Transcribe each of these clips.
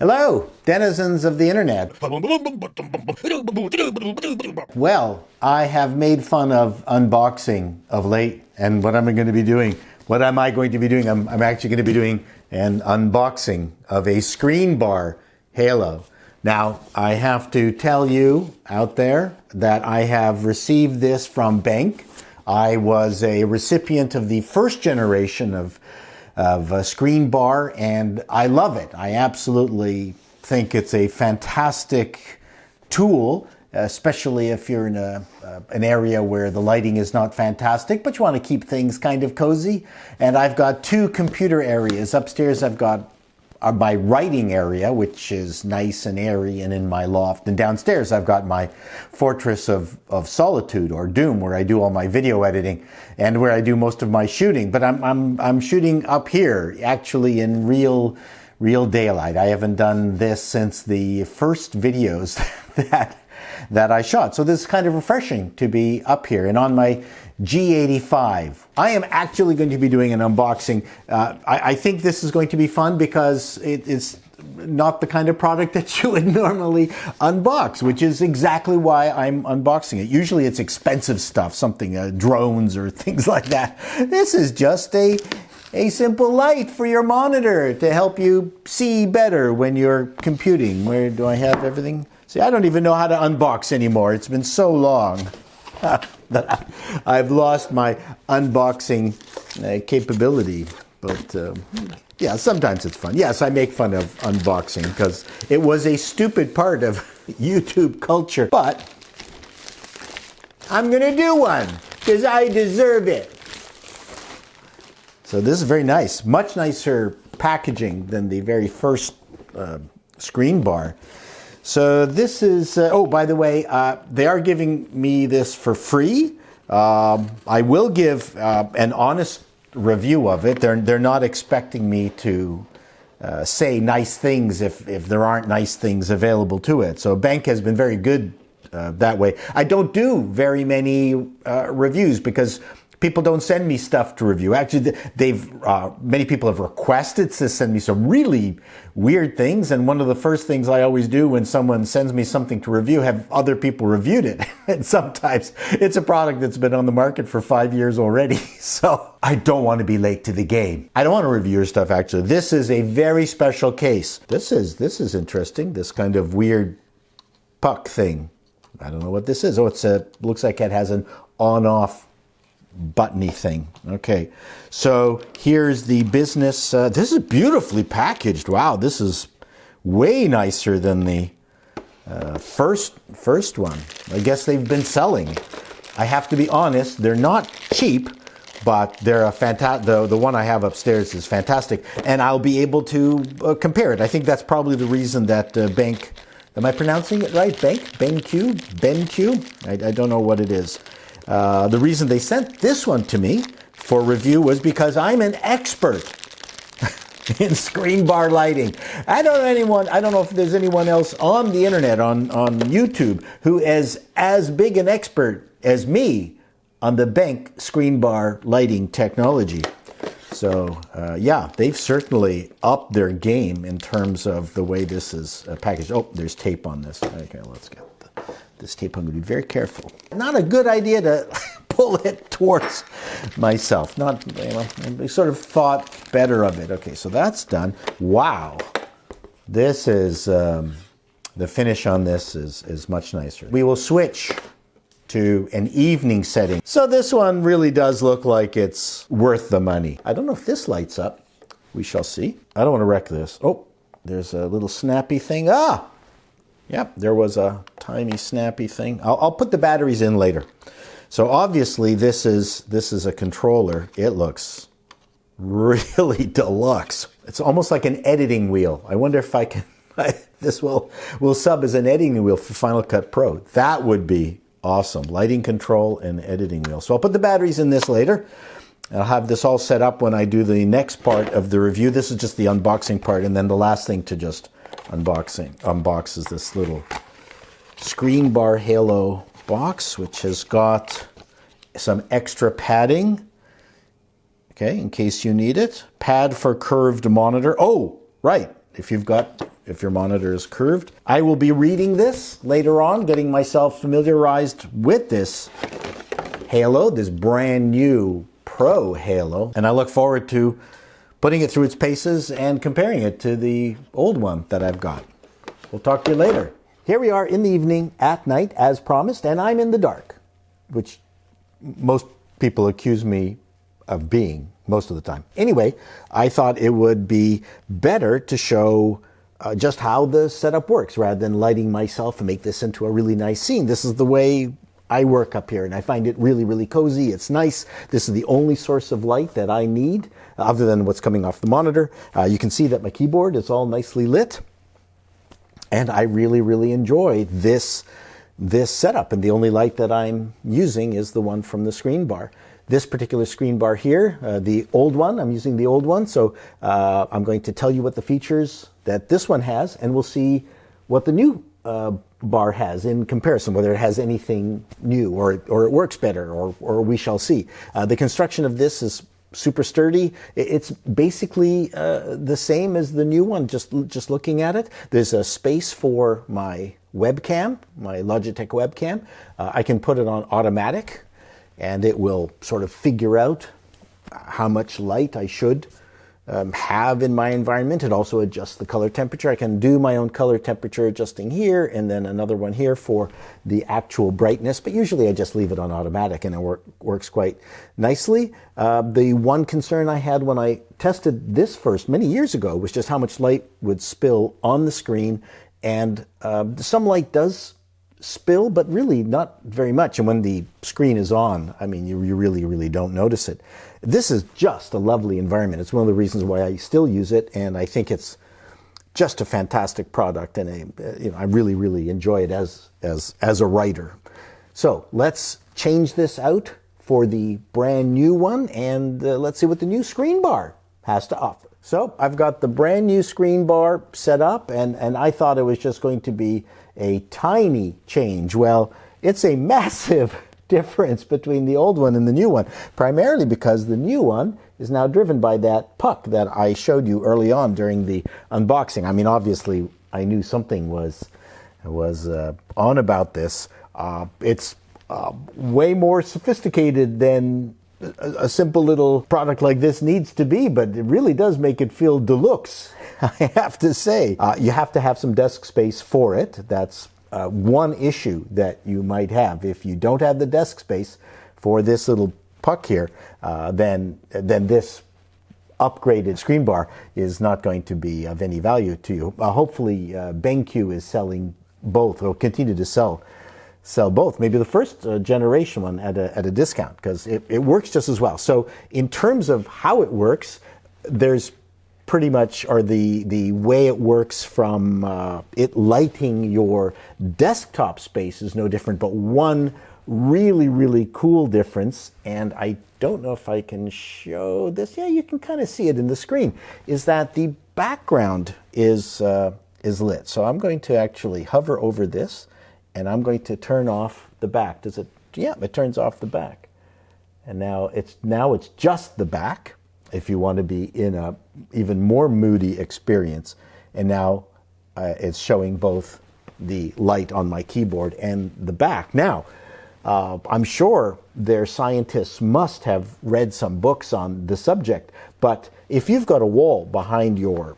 Hello, denizens of the internet. Well, I have made fun of unboxing of late, and what am I going to be doing? I'm actually going to be doing an unboxing of a Screenbar Halo. Now, I have to tell you out there that I have received this from BenQ. I was a recipient of the first generation of Screenbar, and I love it. I absolutely think it's a fantastic tool, especially if you're in an area where the lighting is not fantastic, but you want to keep things kind of cozy. And I've got two computer areas. Upstairs I've got my writing area, which is nice and airy and in my loft. And downstairs I've got my fortress of solitude, or doom, where I do all my video editing and where I do most of my shooting. But I'm shooting up here, actually in real daylight. I haven't done this since the first videos that I shot. So this is kind of refreshing to be up here. And on my G85, I am actually going to be doing an unboxing. I think this is going to be fun because it's not the kind of product that you would normally unbox, which is exactly why I'm unboxing it. Usually it's expensive stuff, something, drones or things like that. This is just a simple light for your monitor to help you see better when you're computing. Where do I have everything? See, I don't even know how to unbox anymore. It's been so long that I've lost my unboxing capability. But yeah, sometimes it's fun. Yes, I make fun of unboxing because it was a stupid part of YouTube culture. But I'm going to do one because I deserve it. So this is very nice. Much nicer packaging than the very first Screenbar. So this is, oh, by the way, they are giving me this for free. I will give an honest review of it. They're not expecting me to say nice things if there aren't nice things available to it. So BenQ has been very good that way. I don't do very many reviews because people don't send me stuff to review. Actually, many people have requested to send me some really weird things. And one of the first things I always do when someone sends me something to review, have other people reviewed it. And sometimes it's a product that's been on the market for 5 years already. So I don't want to be late to the game. I don't want to review your stuff, actually. This is a very special case. This is interesting. This kind of weird puck thing. I don't know what this is. Oh, looks like it has an on-off buttony thing. Okay, so here's the business. This is beautifully packaged. Wow, this is way nicer than the first one. I guess they've been selling. I have to be honest, they're not cheap, but they're a fantastic. The one I have upstairs is fantastic, and I'll be able to compare it. I think that's probably the reason that BenQ. Am I pronouncing it right? BenQ. I don't know what it is. The reason they sent this one to me for review was because I'm an expert in Screenbar lighting. I don't know if there's anyone else on the internet, on YouTube, who is as big an expert as me on the BenQ Screenbar lighting technology. So yeah, they've certainly upped their game in terms of the way this is packaged. Oh, there's tape on this. Okay, let's get this tape. I'm going to be very careful. Not a good idea to pull it towards myself. Not, I sort of thought better of it. Okay, so that's done. Wow. This is, the finish on this is much nicer. We will switch to an evening setting. So this one really does look like it's worth the money. I don't know if this lights up. We shall see. I don't want to wreck this. Oh, there's a little snappy thing. Ah! Yep, there was a tiny snappy thing. I'll put the batteries in later. So obviously this is a controller. It looks really deluxe. It's almost like an editing wheel. I wonder if I can. This will sub as an editing wheel for Final Cut Pro. That would be awesome. Lighting control and editing wheel. So I'll put the batteries in this later. I'll have this all set up when I do the next part of the review. This is just the unboxing part, and then the last thing to just unbox is this little Screenbar Halo box, which has got some extra padding, okay, in case you need it. Pad for curved monitor. Oh, right, if you've got if your monitor is curved. I will be reading this later on, getting myself familiarized with this Halo, this brand new Pro Halo, and I look forward to putting it through its paces and comparing it to the old one that I've got. We'll talk to you later. Here we are in the evening, at night, as promised, and I'm in the dark, which most people accuse me of being most of the time. Anyway, I thought it would be better to show just how the setup works rather than lighting myself and make this into a really nice scene. This is the way I work up here, and I find it really, really cozy. It's nice. This is the only source of light that I need other than what's coming off the monitor. You can see that my keyboard is all nicely lit, and I really, really enjoy this setup, and the only light that I'm using is the one from the screen bar. This particular screen bar here, the old one, I'm using the old one, so I'm going to tell you what the features that this one has, and we'll see what the new bar has in comparison, whether it has anything new or it works better, or we shall see. The construction of this is super sturdy. It's basically the same as the new one, just looking at it. There's a space for my webcam, my Logitech webcam. I can put it on automatic, and it will sort of figure out how much light I should have in my environment. It also adjusts the color temperature. I can do my own color temperature adjusting here, and then another one here for the actual brightness, but usually I just leave it on automatic, and it works quite nicely. The one concern I had when I tested this first many years ago was just how much light would spill on the screen, and some light does spill, but really not very much. And when the screen is on, I mean, you really, really don't notice it. This is just a lovely environment. It's one of the reasons why I still use it, and I think it's just a fantastic product, and I really, really enjoy it as a writer. So let's change this out for the brand new one, and let's see what the new screen bar has to offer. So I've got the brand new screen bar set up, and I thought it was just going to be a tiny change. Well, it's a massive difference between the old one and the new one, primarily because the new one is now driven by that puck that I showed you early on during the unboxing. I mean, obviously, I knew something was on about this. It's way more sophisticated than a simple little product like this needs to be, but it really does make it feel deluxe, I have to say. You have to have some desk space for it. That's one issue that you might have. If you don't have the desk space for this little puck here, then this upgraded screen bar is not going to be of any value to you. Hopefully, BenQ is selling both, or will continue to sell both, maybe the first generation one at a discount, because it works just as well. So in terms of how it works, there's pretty much, or the way it works from it lighting your desktop space is no different, but one really, really cool difference, and I don't know if I can show this. Yeah, you can kind of see it in the screen, is that the background is lit. So I'm going to actually hover over this, and I'm going to turn off the back. Does it? Yeah, it turns off the back. And now it's just the back, if you want to be in a even more moody experience. And now it's showing both the light on my keyboard and the back. Now, I'm sure their scientists must have read some books on the subject, but if you've got a wall behind your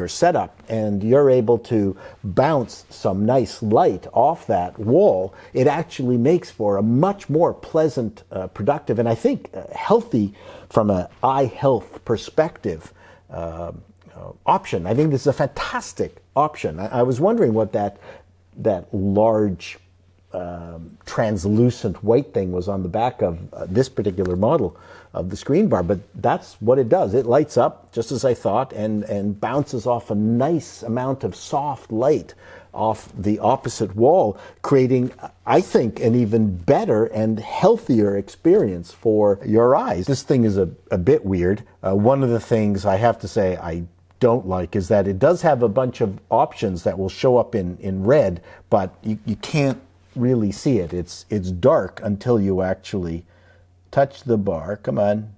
setup and you're able to bounce some nice light off that wall, it actually makes for a much more pleasant, productive, and I think healthy from an eye health perspective option. I think this is a fantastic option. I was wondering what that large translucent white thing was on the back of this particular model of the screen bar, but that's what it does. It lights up just as I thought, and bounces off a nice amount of soft light off the opposite wall, creating, I think, an even better and healthier experience for your eyes. This thing is a bit weird. One of the things I have to say I don't like is that it does have a bunch of options that will show up in red, but you can't really see it. It's dark until you actually touch the bar. Come on,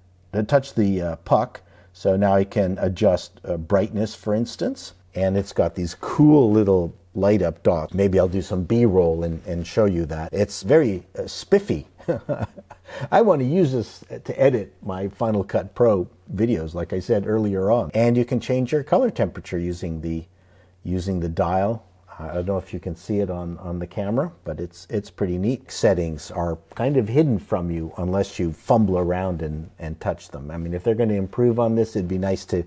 touch the puck. So now I can adjust brightness, for instance, and it's got these cool little light up dots. Maybe I'll do some B-roll and show you that. It's very spiffy. I want to use this to edit my Final Cut Pro videos, like I said earlier on. And you can change your color temperature using the dial. I don't know if you can see it on the camera, but it's pretty neat. Settings are kind of hidden from you unless you fumble around and touch them. I mean, if they're going to improve on this, it'd be nice to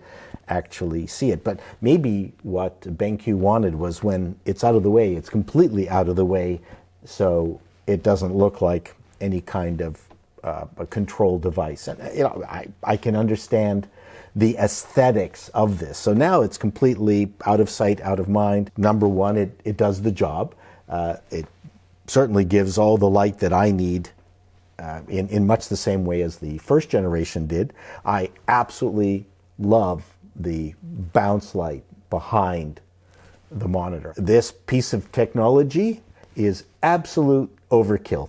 actually see it. But maybe what BenQ wanted was when it's out of the way, it's completely out of the way, so it doesn't look like any kind of a control device. And I can understand the aesthetics of this. So now it's completely out of sight, out of mind. Number one, it does the job. It certainly gives all the light that I need in much the same way as the first generation did. I absolutely love the bounce light behind the monitor. This piece of technology is absolute overkill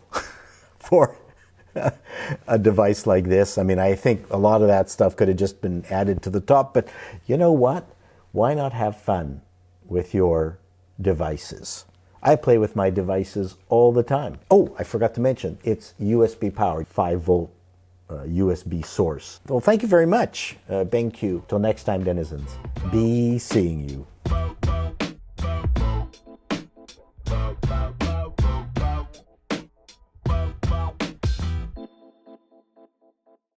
for a device like this. I mean, I think a lot of that stuff could have just been added to the top, but you know what? Why not have fun with your devices? I play with my devices all the time. Oh, I forgot to mention, it's USB powered, 5-volt USB source. Well, thank you very much, BenQ. Till next time, denizens. Be seeing you.